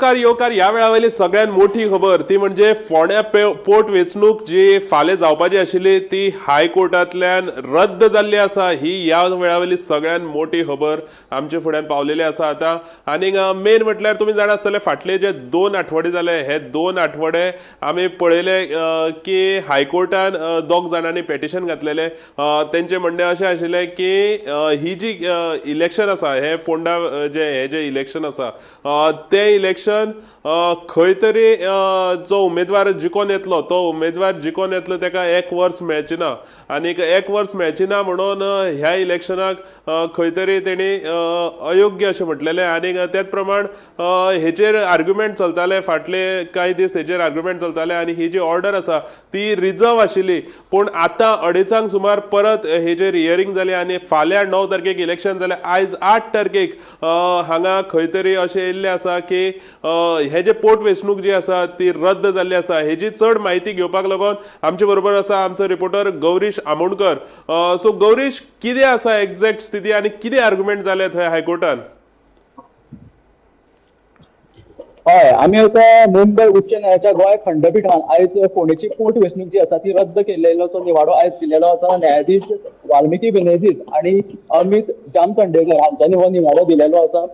नमस्कार योकार. या वेळावयली सगळ्यात मोठी खबर ती म्हणजे फोंड्या पोट वेंचणूक जी फाल्यां जावपाची आशिल्ली ती हायकोर्टांतल्यान रद्द जाल्ली आसा. ही या वेळावयली सगळ्यात मोठी खबर आमचे फुड्यान पावलेली आसा आतां. आनीक मेन म्हटल्यार तुमी जाणा आसतले फाटले जे 2 आठवडे जाले हे 2 आठवडे आमी पळयले की हायकोर्टान 2 जाणांनी पेटिशन घातलेले. तेंचे म्हणणे अशें आशिल्लें की ही जी इलेक्शन आसा हे पोंडा जे इलेक्शन आसा ते इलेक्शन खंय तरी जो उमेदवार जिखून येतलो तो उमेदवार जिखून येतलो ताका 1 वर्स मेळची ना. आनीक 1 वर्स मेळची ना म्हणून ह्या इलेक्शनाक खंय तरी तेणी अयोग्य अशें म्हटलेलें. आनीक त्याच प्रमाण हेचेर आर्ग्युमेंट चलताले फाटले कांय दीस हेचेर आर्ग्युमेंट चलताले आनी ही जी ऑर्डर आसा ती रिजर्व आशिल्ली. पूण आतां 2:30 सुमार परत हेचेर हियरिंग जाली आनी फाल्यां 9 तारखेक इलेक्शन जालें. आयज 8 तारखेक हांगा खंय तरी अशें येयल्लें आसा की हे जे पोट वेंचणूक जी आसा ती रद्द जाल्ली आसा. हेजी चड म्हायती घेवपाक लागून आमचे बरोबर आसा आमचो रिपोर्टर गौरीश आमोणकर. सो गौरीश, कितें आसा एक्झॅक्ट स्थिती आनी कितें आर्ग्युमेंट जाले थंय हायकोर्टान? हय, आमी आतां मुंबय उच्च न्यायालयाच्या गोंय खंडपीठान आयज फोंडेची पोट वेंचणूक जी आसा ती रद्द केल्लेलो निवाडो आयज दिलेलो आसा. न्यायाधीश वाल्मिकी बेनेझीस आनी अमित जामखंडेकर हांच्यानी हो निवाडो दिलेलो आसा.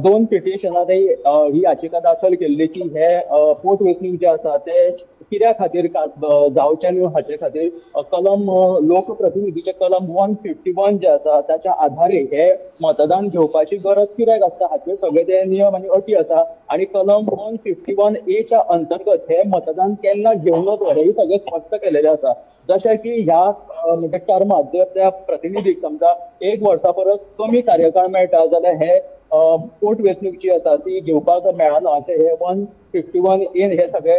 2 पिटिशनांनी ही याचिका दाखल केल्ली की हे पोट वेंचणूक जे आसा ते कित्या खातीर जावचे न्हू हाचे खातीर कलम लोकप्रतिनिधीचे कलम 151 जे आसा त्याच्या आधारे हे मतदान घेवपाची गरज कित्याक आसता हाचे सगळे ते नियम आनी अटी आसा. आनी कलम 151A च्या अंतर्गत हे मतदान केन्ना घेवं नजो हेय सगळे स्पश्ट केलेले आसा. जशें की ह्या म्हणजे टर्मात जर त्या प्रतिनिधीक समजा 1 वर्सा परस कमी कार्यकाळ मेळटा जाल्यार हे पोट वेंचणूक जी आसा ती घेवपाक मेळना अशें हे 151A हे सगळे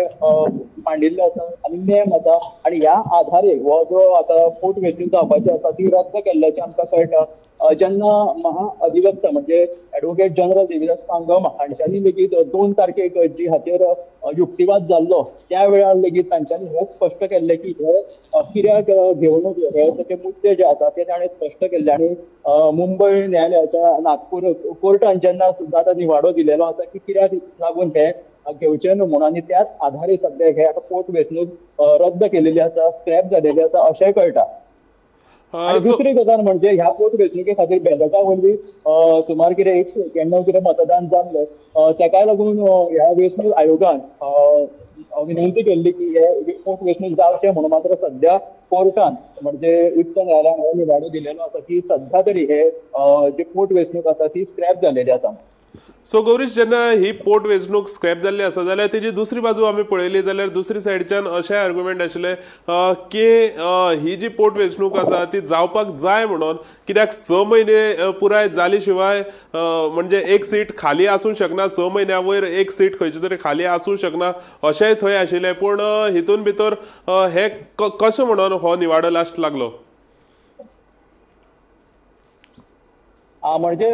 मांडिल्ले आसा आनी नेम आसा. आनी ह्या आधारे हो जो आतां पोट वेंचणूक जावपाची आसा ती रद्द केल्ल्याचें आमकां कळटा. जेन्ना महाअधिवक्ता म्हणजे ॲडव्होकेट जनरल देविदास पांगम हांच्यांनी लेगीत 2 तारखेक जी हाचेर युक्तिवाद जाल्लो त्या वेळार लेगीत तांच्यांनी हे स्पश्ट केल्लें की हे कित्याक घेवन हे ताचे मुद्दे जे आसा ते ताणें स्पश्ट केल्ले. आनी मुंबय न्यायालयाच्या नागपूर कोर्टान जेन्ना सुद्दां आतां निवाडो दिलेलो आसा की कित्याक लागून हे घेवचे न्हू म्हणून आनी त्याच आधारे सध्या हे आतां पोट वेंचणूक रद्द केलेली आसा, स्क्रॅप जालेली आसा अशेंय कळटा. दुसरी गजाल म्हणजे ह्या पोट वेंचणुके खातीर बेळगांव वरवीं सुमार कितें 191 कितें मतदान जाल्लें. ताका लागून ह्या वेंचणूक आयोगान विनंती केल्ली की हे पोट वेंचणूक जावचें म्हणून. मात्र सध्या कोर्टान म्हणजे उच्च न्यायालयान हो निवाडो दिलेलो आसा की सध्या तरी हे जी पोट वेंचणूक आसा ती स्क्रॅप जालेली आसा. सो गौरीश, जेन्ना ही पोट वेंचणूक स्क्रॅप जाल्ली आसा जाल्यार तेजी दुसरी बाजू आमी पळयली जाल्यार दुसरी सायडीच्यान अशें आर्ग्युमेंट आशिल्लें की ही जी पोट वेंचणूक आसा ती जावपाक जाय म्हणून. कित्याक 6 म्हयने पुराय जाली शिवाय म्हणजे एक सीट खाली आसूंक शकना, 6 म्हयन्या वयर एक सीट खंयची तरी खाली आसूंक शकना अशेंय थंय आशिल्लें. पूण हितून भितर हे कशें म्हणून हो निवाडो लास्ट लागलो? म्हणजे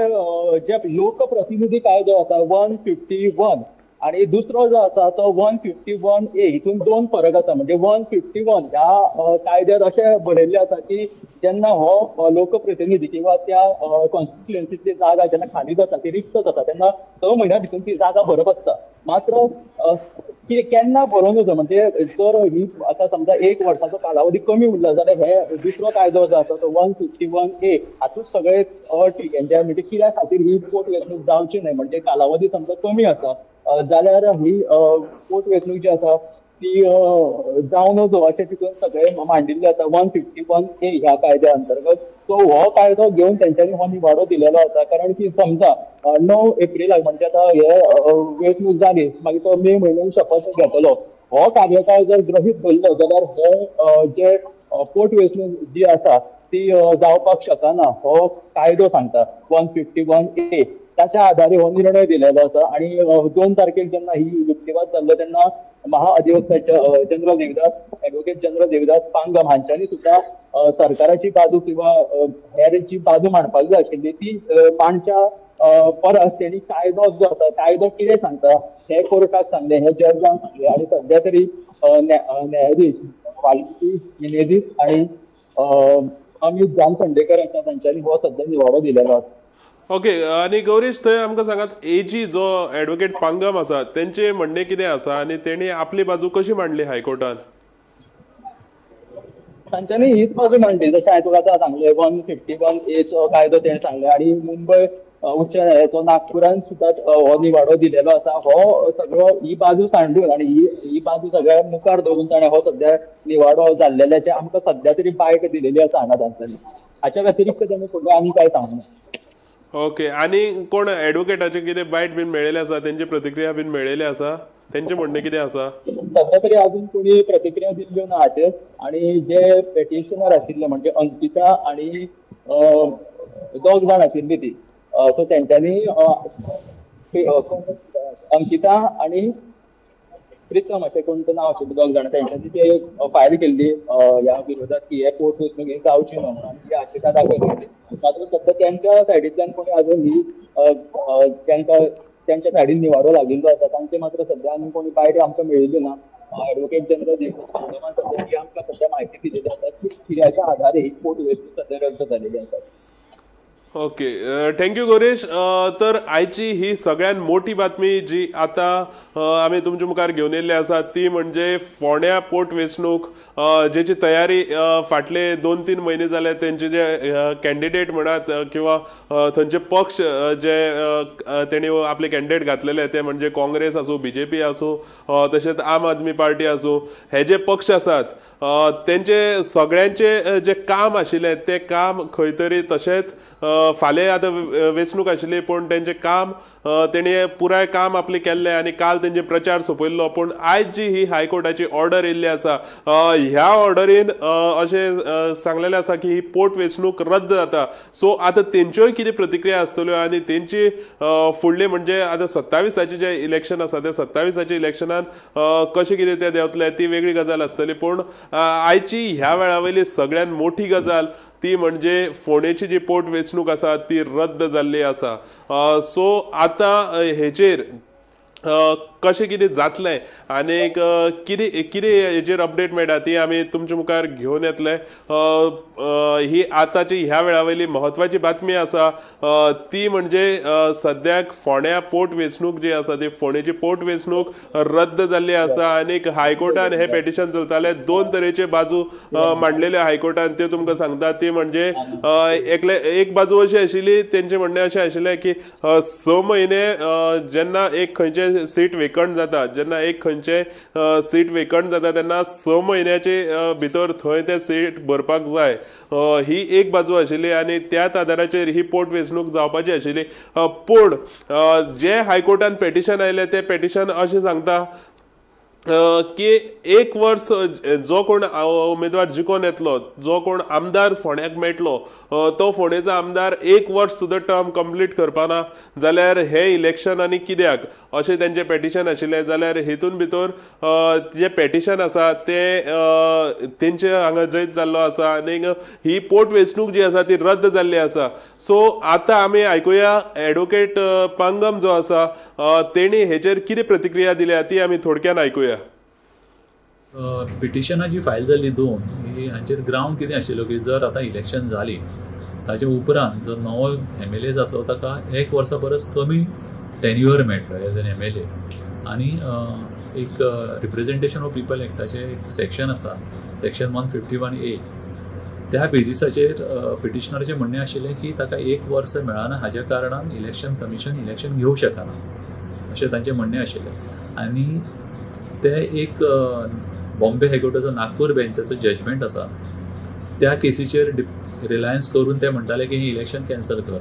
जे लोकप्रतिनिधी कायदो आसा 151 आणि दुसरो जो आसा तो 151A हितून 2 फरक आसा. म्हणजे 151 ह्या कायद्यात अशें बरयल्लें आसा की जेन्ना हो लोकप्रतिनिधी किंवा त्या कॉन्स्टिट्युएन्सीची जागा जेन्ना खाली जाता ती रिक्त जाता तेन्ना 6 म्हयन्या भितर ती जागा भरप आसता. मात्र केन्ना भरोवंक नजो म्हणजे जर ही आतां समजा 1 वर्साचो कालावधी कमी उरला जाल्यार हे दुसरो कायदो जो आसा तो 151A हातूंत सगळे अटी हेंच्या म्हणजे कित्या खातीर ही पोट वेंचणूक जावची न्हय म्हणजे कालावधी समजा कमी आसा जाल्यार ही पोट वेंचणूक जी आसा ती जावं नजो अशें तितून सगळे मांडिल्ले आसा 151A ह्या कायद्या अंतर्गत. सो हो कायदो घेवन तेंच्यांनी हो निवाडो दिलेलो आसा. कारण की समजा 9 एप्रिलाक म्हणजे आतां हे वेंचणूक जाली मागीर तो मे म्हयन्यान शपथ घेतलो. हो कार्यकाळ जर ग्रहीत धरलो जाल्यार हे जे पोट वेंचणूक जी आसा ती जावपाक शकना हो कायदो सांगता 151A. त्याच्या आधारे हो निर्णय दिलेलो आसा. आणि 2 तारखेक जेन्ना ही युक्तिवाद जाल्लो तेन्ना महाअधिवक्ता general Devidas advocate general Devidas Pangam हांच्यांनी सुद्दां सरकाराची बाजू किंवा हेर जी बाजू मांडपाक जाय आशिल्ली ती मांडच्या परस तेणी कायदो जो आसा कायदो कितें सांगता हे कोर्टाक सांगलें, हे जजांक सांगलें. आनी सध्या तरी न्यायाधीश वाल्मिकी बेनेझीस आनी अमित जामखंडेकर आसा तांच्यांनी हो सध्या निवाडो दिलेलो आसा. ओके, आनी गौरीश थंय आमकां सांगात एजी जो एडवोकेट पांगम आसा तेंचे म्हणणें कितें आसा आनी तेणी आपली बाजू कशी मांडली हायकोर्टान? तांच्यांनी हीच बाजू मांडली, जशें हांवें तुका आतां सांगलें 151A चो कायदो तेणें सांगले, आनी मुंबय उच्च न्यायालयाचो नागपुरान सुद्दां हो निवाडो दिलेलो आसा. हो सगळो ही बाजू सांडून आनी ही बाजू सगळ्या मुखार दवरून ताणें हो सद्या निवाडो जाल्लेल्याचे आमकां सद्या तरी बायट दिलेली आसा हांगा तांच्यांनी. हाच्या व्यतिरिक्त ताणें फुडें आनी कांय सांगना. ओके, आनी कोण एडवोकेटाचे कितें बायट बीन मेळिल्लें आसा, तेंची प्रतिक्रिया बीन मेळिल्ली आसा, तेंचें म्हणणें कितें आसा? सध्या तरी अजून कोणी प्रतिक्रिया दिल्ल्यो ना हाचेर. आणि जे पेटिशनर आशिल्ले म्हणजे अंकिता आणि दोग जाण आशिल्ली ती, सो तेंच्यांनी अंकिता आणि प्रितम अशें कोणतं नाव आशिल्लें दोग जाण, तेंच्यांनी ते फायल केल्ली ह्या विरोधात की हे पोट वेंचणूक जावची न्हू आनी ती याचिका दाखल. मात्र सध्या त्यांच्या सायडींतल्यान कोणी अजून ही त्यांच्या सायडीन निवाडो लागिल्लो आसा, तांचे मात्र सध्या आनी कोणी बायट आमकां मेळिल्ली ना. एडवोकेट जनरल सध्या ही आमकां सध्या म्हायती दिलेली आसा की कित्याच्या आधारे ही पोट वेंचणूक सध्या रद्द जालेली आसा. Okay, thank you Gaurish. तर आयची ही सगळ्यात मोठी बातमी जी आता आम्ही तुमच्या मुखार घेवन येयल्ली आसा ती म्हणजे फोंड्या पोट वेंचणूक, जेची तयारी फाटले 2-3 म्हयने जाले. तेंचे जे कॅन्डिडेट म्हणात किंवा थंयचे पक्ष जे तेणी आपले कॅन्डिडेट घातलेले ते म्हणजे काँग्रेस आसूं, BJP आसूं, तशेंच आम आदमी पार्टी आसूं, हे जे पक्ष आसात तेंचे सगळ्यांचे जे काम आशिल्लें ते काम खंय तरी तशेंच फाल्यां आतां वेंचणूक आशिल्ली पूण तेंचें काम तेणी पुराय काम आपलें केल्लें आनी काल तेंचे प्रचार सोंपयल्लो. पूण आयज जी ही हायकोर्टाची ऑर्डर येयल्ली आसा, ह्या ऑर्डरीन अशें सांगलेलें आसा की ही पोट वेंचणूक रद्द जाता. सो आतां तेंच्योय कितें प्रतिक्रिया आसतल्यो आनी तेंची फुडले म्हणजे आतां 27 जे इलेक्शन आसा त्या 27 इलेक्शनान कशें कितें ते देंवतले ती वेगळी गजाल आसतली. पूण आयची ह्या वेळावयली सगळ्यात मोठी गजाल ती म्हणजे फोंडेची जी पोट वेंचणूक आसा ती रद्द जाल्ली आसा. सो आतां हेचेर कशें कितें जातलें आनीक कितें हेचेर अपडेट मेळटा ती आमी तुमच्या मुखार घेवन येतले. ही आतांची ह्या वेळावयली म्हत्वाची बातमी आसा ती म्हणजे सद्याक फोंड्या पोट वेंचणूक जी आसा ती फोंडेची पोट वेंचणूक रद्द जाल्ली आसा. आनीक हायकोर्टान हे पेटिशन चलताले 2 तरेचे बाजू मांडलेले हायकोर्टान ते तुमकां सांगता. ती म्हणजे एक बाजू अशी आशिल्ली, तेंचें म्हणणें अशें आशिल्लें की 6 म्हयने जेन्ना एक खंयचे सीट वेकंट जाता, जेन्ना एक खंयचे सीट वेकंट जाता तेन्ना 6 म्हयन्याचे भितर थंय ते सीट भरपाक जाय, ही एक बाजू आशिल्ली आनी त्याच आदाराचेर ही पोट वेंचणूक जावपाची आशिल्ली. पूण जे हायकोर्टान पेटिशन आयले ते पेटिशन अशें सांगता की 1 वर्स जो कोण उमेदवार जिखून येतलो, जो कोण आमदार फोंड्याक मेळटलो, तो फोंडेचो आमदार 1 वर्स सुद्दां टर्म कंप्लीट करपाना जाल्यार हे इलेक्शन आनी कित्याक अशें तेंचें पेटिशन आशिल्लें. जाल्यार हितून भितर जे पेटिशन आसा ते तेंचे हांगा जैत जाल्लो आसा आनीक ही पोट वेंचणूक जी आसा ती रद्द जाल्ली आसा. सो आतां आमी आयकुया एडवोकेट पांगम जो आसा तेणी हेचेर कितें प्रतिक्रिया दिल्या ती आमी थोडक्यान आयकुया. पिटिशनाची फायल जाल्ली 2 ही हांचेर ग्रावंड कितें आशिल्लो की जर आतां इलेक्शन जाली ताचे उपरांत जो नवो MLA जातलो ताका 1 वर्सा परस कमी टेन्युअर मेळटलो एज एन MLA. आनी एक रिप्रेझेंटेशन ऑफ पीपल एक्टाचें एक सेक्शन आसा, सेक्शन 151A, त्या बेजिसाचेर पिटिशनराचें म्हणणें आशिल्लें की ताका 1 वर्स मेळना, हाज्या कारणान इलेक्शन कमिशन इलेक्शन घेवंक शकना अशें तांचें म्हणणें आशिल्लें. आनी ते एक बॉम्बे हायकोर्टाचो नागपूर बेंचाचो जजमेंट आसा त्या केसीचेर रिलायन्स करून ते म्हणटाले की ही इलेक्शन कॅन्सल कर.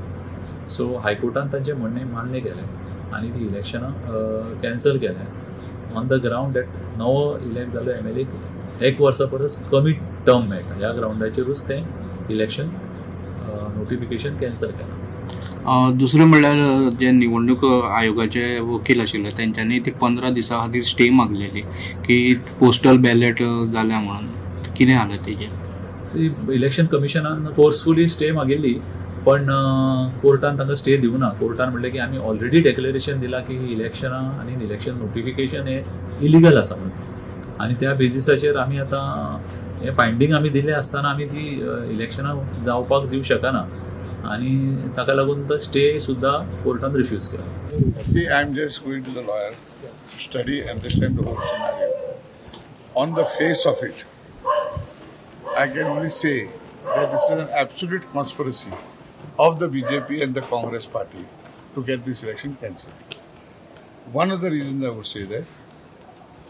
सो हायकोर्टान तांचें म्हणणें मान्य केलें आनी ती इलेक्शनां कॅन्सल केलें ऑन द ग्रावंड दॅट नवो इलेक्ट जाल्लो MLA 1 वर्सा परस कमी टर्म मेळटा, ह्या ग्रावंडाचेरूच तें इलेक्शन नोटिफिकेशन कॅन्सल केलां. दुसरें म्हणल्यार जे निवडणूक आयोगाचे वकील आशिल्ले तेंच्यांनी ती 15 दिसां खातीर स्टे मागलेली की पोस्टल बॅलेट जाल्या म्हणून, कितें जालें तेजें? इलेक्शन कमिशनान फोर्सफुली स्टे मागिल्ली पण कोर्टान तांकां स्टे दिवना. कोर्टान म्हणलें की आमी ऑलरेडी डेक्लेरेशन दिलां की इलेक्शनां आनी इलेक्शन नोटिफिकेशन हें इलिगल आसा म्हणून. आनी त्या बेजिसाचेर आमी आतां हें फायंडींग आमी दिलें आसतना आमी ती इलेक्शनां जावपाक दिवंक शकना. आनी ताका लागून तो स्टे सुद्दां कोर्टान रिफ्यूज केला. See, I'm just going to the lawyer to study, understand the whole scenario. On the face of it, I can only say that this is an absolute conspiracy of the BJP and the Congress party to get this election cancelled. One of the reasons I would say that,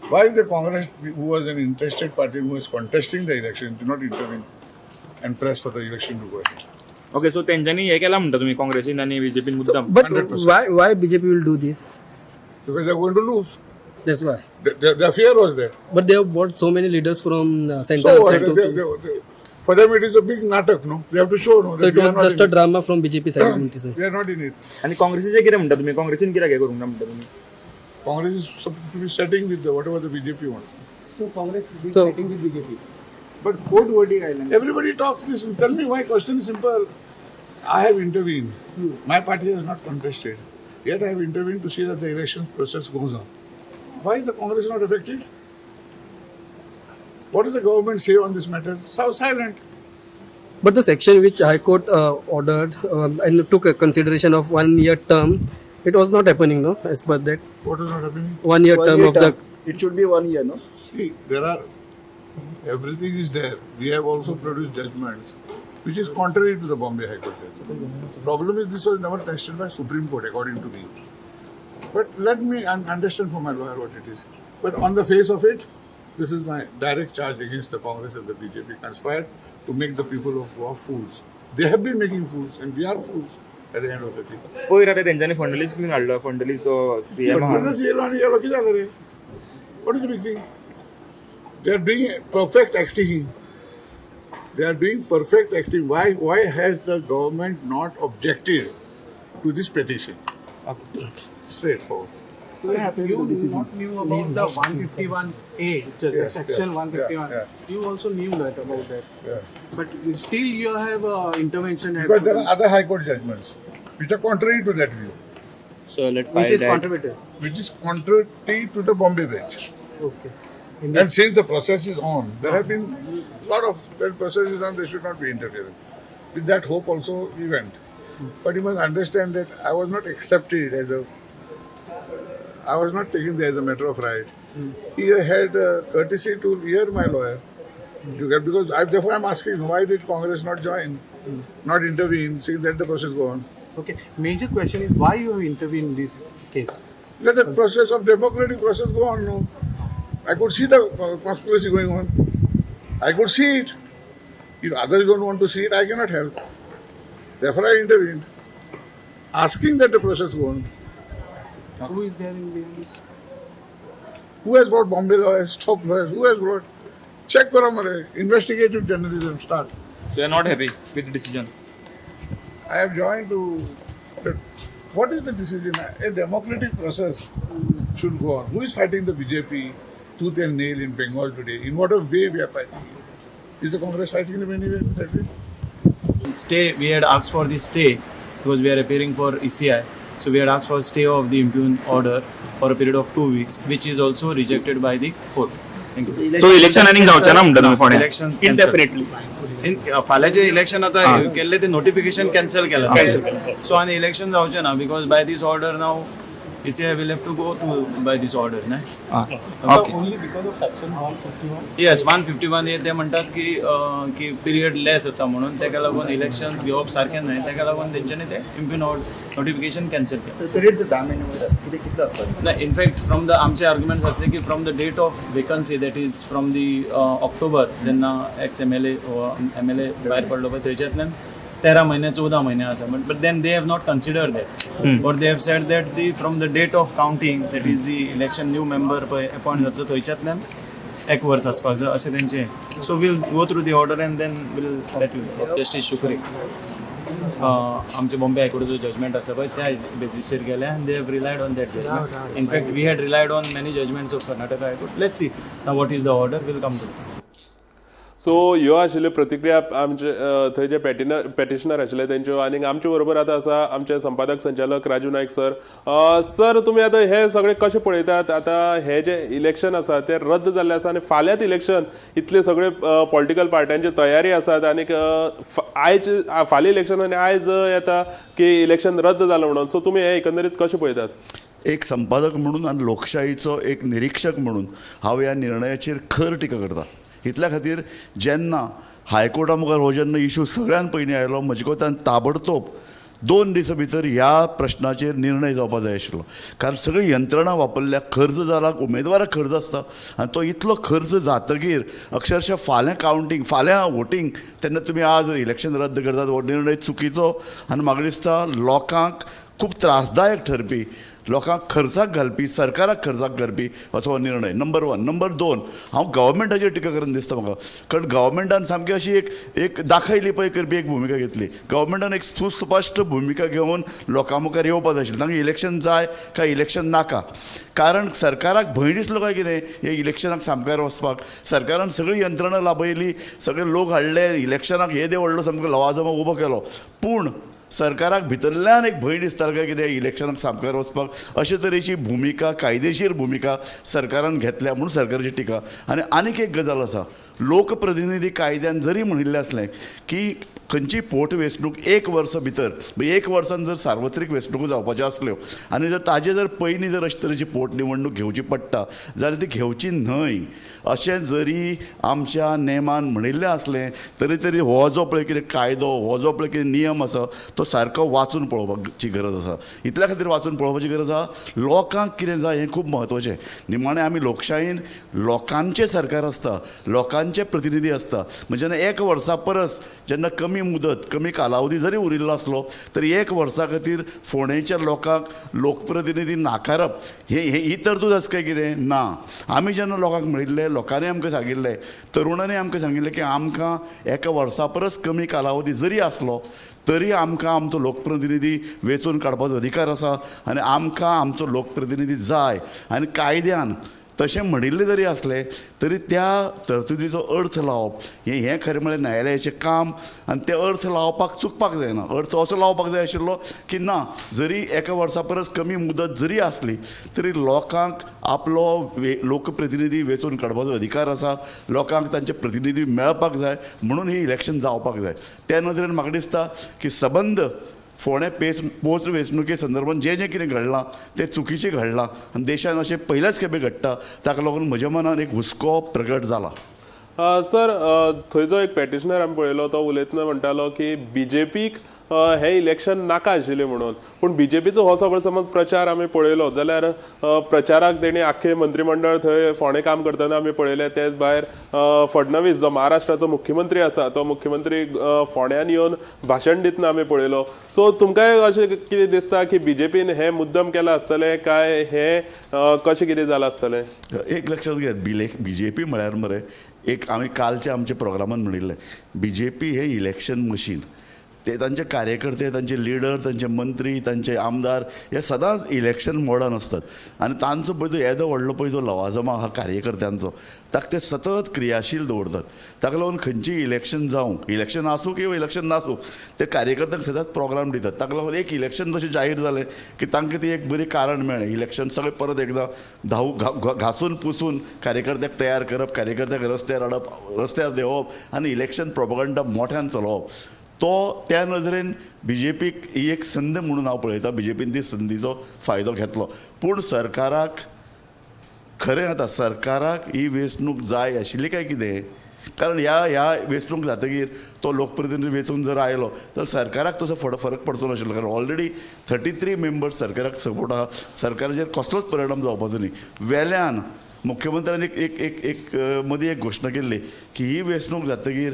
why the Congress, who was an interested party and who is contesting the election, did not intervene and press for the election to go ahead. Okay, so तेंच्यांनी हे केला म्हणटा तुम्ही काँग्रेसीन आणि बीजेपीन मुद्दाम. But 100%. why BJP will do this? Because they're going to lose. That's why. Their fear was there. But they have brought so many leaders from So central what? side to, For them it is a big natak, no? They have to show, no? so that it we are was not just in a it. drama from BJP side. म्हणते sir. We are not in it. आणि काँग्रेसीचे कितें म्हणटा तुम्ही, काँग्रेसीन कित्याक हे करूंक ना म्हणटा तुम्ही? Congress is supposed to be setting with whatever the BJP wants. So But court verdict island. Everybody talks this. Tell me, my question is simple. I have intervened. My party has not contested. Yet I have intervened to see that the election process goes on. Why is the Congress not affected? What does the government say on this matter? So silent. but the section which High Court ordered and took a consideration of 1 year term, it was not happening, no? As per that, What is not happening? 1 year term of the. It should be 1 year, no? See, there are, everything is there. We have also produced judgments which is contrary to the Bombay High Court judgment. The problem is this was never tested by Supreme Court according to me. But let me understand from my lawyer what it is. But on the face of it, this is my direct charge against the Congress and the BJP conspired to make the people of Goa fools. They have been making fools and we are fools at the end of the day. पयर आतां तेंच्यांनी फंडलीस bin हाडलो, फंडलीस तो CM आहा. What is the big thing? They are doing perfect acting. They are doing perfect acting. Why has the government not objected to this petition? Straightforward. You not knew about the 151A, section 151. yeah. You also knew that about that. Yeah. But still you have intervention. Because there are other High Court judgments which are contrary to that view, So let's which file is that. contributed. which is contrary to the Bombay bench. Okay. And since the process is on, there have been a lot of that process is on, they should not be interfering. With that hope also we went. But you must understand that I was not accepted as a, I was not taken there as a matter of right. He had courtesy to hear my lawyer. Because therefore I'm asking, why did Congress not join, not intervene, seeing that the process go on? Okay. Major question is why you have intervened in this case? Let the process of democratic process go on. No, I could see the conspiracy going on. I could see it. If others don't want to see it, I cannot help. Therefore, I intervened, asking that the process go on. Who is there in this? Who has brought Bombay lawyers, top lawyers? Who has brought? Check karo mare. Investigative journalism start. So you are not happy with the decision. I have joined to. What is the decision? A democratic process should go on. Who is fighting the BJP tooth and nail in Bengal today? In what way we are fighting? Is the Congress fighting them anyway? That way? Stay, we had asked for the stay because we are appearing for ECI. So we had asked for stay of the impugned order for a period of 2 weeks, which is also rejected by the court. Thank you. So election आनीक जावचें ना म्हणटा तुम्ही फोंड्या. Elections Indefinitely. फाल्याचे election आता केल्ले ते notification cancel केला. सो आनी इलेक्शन जावचें ना because by this order now ECI will have to go to by this order. Okay. Only because of section 151. Yes 151 हे ते म्हणटात की पिरियड लेस आसा म्हणून तेका लागून इलेक्शन घेवप सारकें न्हय, तेका लागून तेंच्यांनी ते इम्प्युन नोटिफिकेशन कॅन्सल केलें. ना इनफॅक्ट फ्रॉम द आमचे आर्ग्युमेंट्स आसले की from the date of vacancy that is from the October जेन्ना एक्स MLA भायर पडलो पळय थंयच्यातल्यान 13 महिने 14 महिने आसा. But then they have not considered that. But they have said that the from the date of counting that is the election new member पळय appoint जाता थंयच्यातल्यान 1 वर्स आसपाक जाय अशें तेंचें. So we'll go through the order and then we'll let you. Justice Shukre आमचे Bombay हायकोर्टाचो judgement आसा पळय त्या बेसिसचेर गेले आनी they have relied on that judgment. In fact we had relied on many judgments of Karnataka high court. Let's see now what is the order will come to. So ह्यो आशिल्ल्यो प्रतिक्रिया आमचे थंय जे पेटिशनर आशिल्ले तेंच्यो आनी आमचे बरोबर आतां आसा आमचे संपादक संचालक राजू नायक सर. सर तुमी आतां हे सगळे कशें पळयतात? आतां हे जे इलेक्शन आसा ते रद्द जाल्ले आसा आनी फाल्यांच इलेक्शन इतले सगळे पॉलिटिकल पार्ट्यांची तयारी आसात आनीक आयज फाल्यां इलेक्शन आनी आयज येता की इलेक्शन रद्द जालें म्हणून. सो तुमी हे एकंदरीत कशें पळयतात? एक संपादक म्हणून आनी लोकशाहीचो एक निरीक्षक म्हणून हांव ह्या निर्णयाचेर खर टिका करता. इतल्या खातीर जेन्ना हायकोर्टा मुखार हो जेन्ना इशू सगळ्यान पयलीं आयलो म्हजे कोतान ताबडतोब 2 दिसां भितर ह्या प्रश्नाचेर निर्णय जावपाक जाय आशिल्लो. कारण सगळी यंत्रणा वापरल्या, खर्च जाला, उमेदवाराक खर्च आसता आनी तो इतलो खर्च जातकीर अक्षरशः फाल्यां कावंटींग, फाल्यां वोटींग तेन्ना तुमी आज इलेक्शन रद्द करतात हो निर्णय चुकीचो आनी म्हाका दिसता लोकांक खूब त्रासदायक ठरपी, लोकांक खर्चाक घालपी, सरकाराक खर्चाक घालपी असो निर्णय. नंबर 1. नंबर 2, हांव गव्हर्मेंटाचेर टिका करून दिसता म्हाका. कारण गव्हर्मेंटान सामकी अशी एक दाखयली पळय करपी एक भुमिका घेतली. गव्हर्मेंटान एक सुस्पश्ट भुमिका घेवन लोकां मुखार येवपाक जाय आशिल्लें. तांकां इलेक्शन जाय काय इलेक्शन नाका. कारण सरकाराक भंय दिसलो काय कितें हे इलेक्शनाक सामकार वचपाक. सरकारान सगळी यंत्रणा लाभयली, सगळे लोक हाडले, इलेक्शनाक हे व्हडलो सामको लवाजमा उबो केलो. पूण सरकाराक भितरल्यान एक भंय दिसतालो काय कितें इलेक्शनाक सामकार वचपाक. अशे तरेची भुमिका, कायदेशीर भुमिका सरकारान घेतल्या म्हणून सरकाराची टिका. आनी आनीक एक गजाल आसा, लोकप्रतिनिधी कायद्यान जरी म्हणिल्लें आसलें की खंयची पोटवेंचणूक 1 वर्सा भितर, 1 वर्सान जर सार्वत्रीक वेंचणुको जावपाच्यो आसल्यो आनी जर ताजे जर पयलीं जर अशे तरेची पोटनिवडणूक घेवची पडटा जाल्यार ती घेवची न्हय अशें जरी आमच्या नेमान म्हणिल्लें आसलें तरी हो जो पळय कितें कायदो, हो जो पळय कितें नियम आसा तो सारको वाचून पळोवपाची गरज आसा. इतल्या खातीर वाचून पळोवपाची गरज आसा. लोकांक कितें जाय हें खूब म्हत्वाचें. निमाणें आमी लोकशायेन लोकांचें सरकार आसता, लोकांचे प्रतिनिधी आसता. म्हणजे जेन्ना 1 वर्सा परस जेन्ना कमी मुदत, कमी कालावधी जरी उरिल्लो आसलो तरी 1 वर्सा खातीर फोंडेच्या लोकांक लोकप्रतिनिधी नाकारप ही तरतूद आसा काय कितें? ना. आमी जेन्ना लोकांक म्हणिल्लें, लोकांनी आमकां सांगिल्लें, तरुणांनी आमकां सांगिल्लें की आमकां 1 वर्सा परस कमी कालावधी जरी आसलो तरी आमकां आमचो लोकप्रतिनिधी वेंचून काडपाचो अधिकार आसा आनी आमकां आमचो लोकप्रतिनिधी जाय. आनी कायद्यान तशें म्हणिल्लें जरी आसलें तरी त्या तरतुदीचो अर्थ लावप हें खरें म्हळ्यार न्यायालयाचें काम. आनी ते अर्थ लावपाक चुकपाक जायना. अर्थ असो लावपाक जाय आशिल्लो की ना, जरी 1 वर्सा परस कमी मुदत जरी आसली तरी लोकांक आपलो लोकप्रतिनिधी वेंचून काडपाचो अधिकार आसा. लोकांक तांचे प्रतिनिधी मेळपाक जाय म्हणून ही इलेक्शन जावपाक जाय. त्या नदरेन म्हाका दिसता की सबंद फोंड्या पोस्ट वेंचणुके संदर्भात जें कितें घडलां तें चुकीचें घडलां आनी देशान अशें पयल्याच खेपे घडटा. ताका लागून म्हज्या मनान एक हुस्को प्रगट जाला. सर थंय जो एक पेटिशनर आमी पळयलो तो उलयतना म्हणटालो की बीजेपीक हे इलेक्शन नाका आशिल्लें म्हणून. पूण बीजेपीचो हो सगळो समज प्रचार आमी पळयलो जाल्यार प्रचाराक तेणी आख्खे मंत्रिमंडळ थंय फोंडें काम करतना आमी पळयलें. तेच भायर फडणवीस जो महाराष्ट्राचो मुख्यमंत्री आसा तो मुख्यमंत्री फोंड्यान येवन भाशण दितना आमी पळयलो. सो तुमकांय अशें कितें दिसता की बीजेपीन हें मुद्दम केलां आसतलें काय हें कशें कितें जालां आसतलें? एक लक्षात घेयात, बीजेपी म्हळ्यार मरे एक आमी कालच्या आमच्या प्रोग्रामान म्हणिल्लें बीजेपी हे इलेक्शन मशीन. ते तांचे कार्यकर्ते, तांचे लिडर, तांचे मंत्री, तांचे आमदार हे सदांच इलेक्शन मोडान आसतात आनी तांचो पळय तो येदो व्हडलो पळय जो लवाजमा हा कार्यकर्त्यांचो ताका ते सतत क्रियाशील दवरतात. ताका लागून खंयचीय इलेक्शन जावं, इलेक्शन आसूं किंवा इलेक्शन नासूं, ते कार्यकर्त्यांक सदांच प्रोग्राम दितात. ताका लागून एक इलेक्शन जशें जाहीर जालें की तांकां ती एक बरी कारण मेळ्ळें. इलेक्शन सगळें परत एकदां घासून पुसून कार्यकर्त्याक तयार करप, कार्यकर्त्याक रस्त्यार हाडप, रस्त्यार देंवप आनी इलेक्शन प्रोपगंडा मोठ्यान चलोवप. तो त्या नजरेन बीजेपीक ही एक संद म्हणून हांव पळयतां. बीजेपीन ती संदीचो फायदो घेतलो. पूण सरकाराक खरें आतां सरकाराक ही वेंचणूक जाय आशिल्ली काय कितें? कारण ह्या वेंचणूक जातकीर तो लोकप्रतिनिधी वेंचून जर आयलो जाल्यार सरकाराक तसो फरक पडचो नाशिल्लो. कारण ऑलरेडी 33 मेंबर्स सरकाराक सपोर्ट आहा. सरकाराचेर कसलोच परिणाम जावपाचो न्ही. वेल्यान मुख्यमंत्र्यान एक मदीं एक घोशणा केल्ली की ही वेंचणूक जातकीर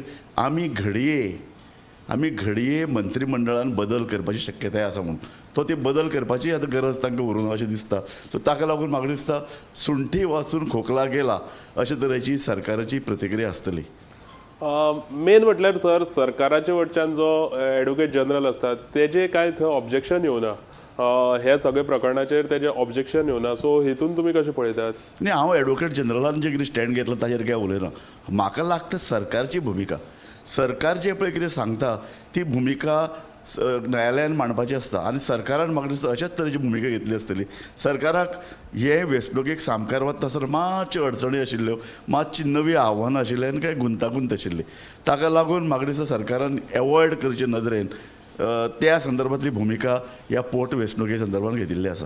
आमी घडये मंत्रिमंडळान बदल करपाची शक्यताय आसा म्हणून. तो ती बदल करपाची आतां गरज तांकां उरूं अशें दिसता. सो ताका लागून म्हाका दिसता सुंठी वाचून खोकला गेला अशे तरेची सरकाराची प्रतिक्रिया आसतली. मेन म्हटल्यार सर सरकाराचे वटच्यान जो एडवोकेट जनरल आसता तेजे कांय थंय ऑब्जेक्शन येवना. हे सगळे प्रकरणाचेर तेजे ऑब्जेक्शन येवना. सो हेतून तुमी कशें पळयतात? न्ही, हांव एडवोकेट जनरलान जे कितें स्टँड घेतला ताचेर काय उलयना. म्हाका लागता सरकारची भुमिका, सरकार जे पळय कितें सांगता ती भुमिका न्यायालयान मांडपाची आसता आनी सरकारान म्हाका दिसता अशाच तरेची भुमिका घेतली आसतली. सरकाराक हे वेंचणुकेक सामकार वता आसतना मातश्यो अडचणी आशिल्ल्यो, मातशी नवी आव्हानां आशिल्लीं आनी काय गुंतागुंत आशिल्ली. ताका लागून म्हाका दिसता सरकारान एवॉयड करचे नदरेन त्या संदर्भांतली भुमिका ह्या पोट वेंचणुके संदर्भात घेतिल्ली आसा.